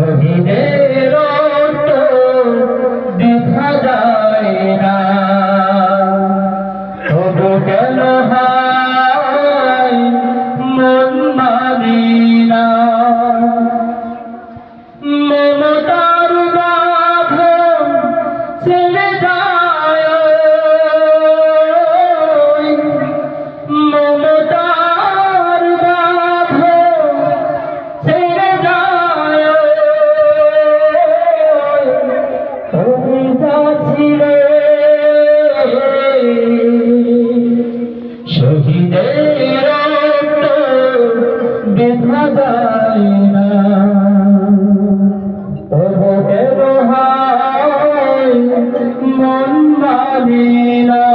শহীদের রক্ত দেখা যায় না, তবু কেন হায় মন মানি না। মমতার বাঁধন ছেড়ে যায়, মমতার বাঁধন ছেড়ে যায়। তুমি যাচ্ছিলে শহীদের রক্ত দেখা যায় না, তবু কেন হায় মন মানি না।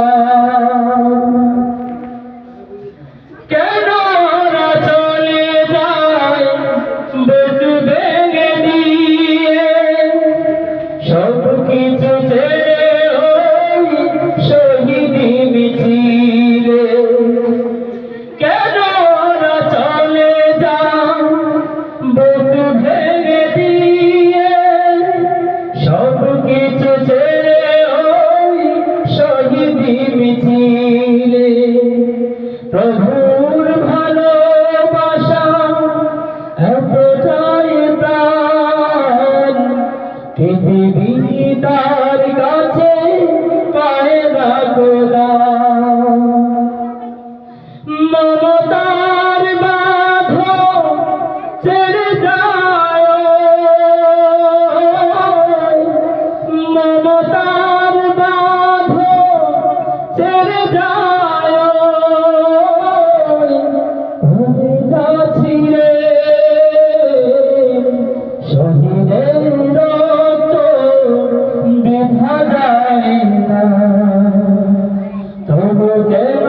কেন ওরা চলে যায় বুক ভেঙে দিয়ে, সব কিছু ছেড়ে ওই শহীদি মিছিলে। কেন ওরা চলে যায় বুক ভেঙে দিয়ে, সব কিছু ছেড়ে ওই শহীদি মিছিলে। প্রভুর ভালোবাসা এতটাই প্রাণ, পৃথিবী তার কাছে পায় না গোলাম। মমতার বাঁধন ছেড়ে যায়, মমতার বাঁধন ছেড়ে যায়। তুমি যাচ্ছিলে শহীদের রক্ত দেখা যায় না, তবু কেন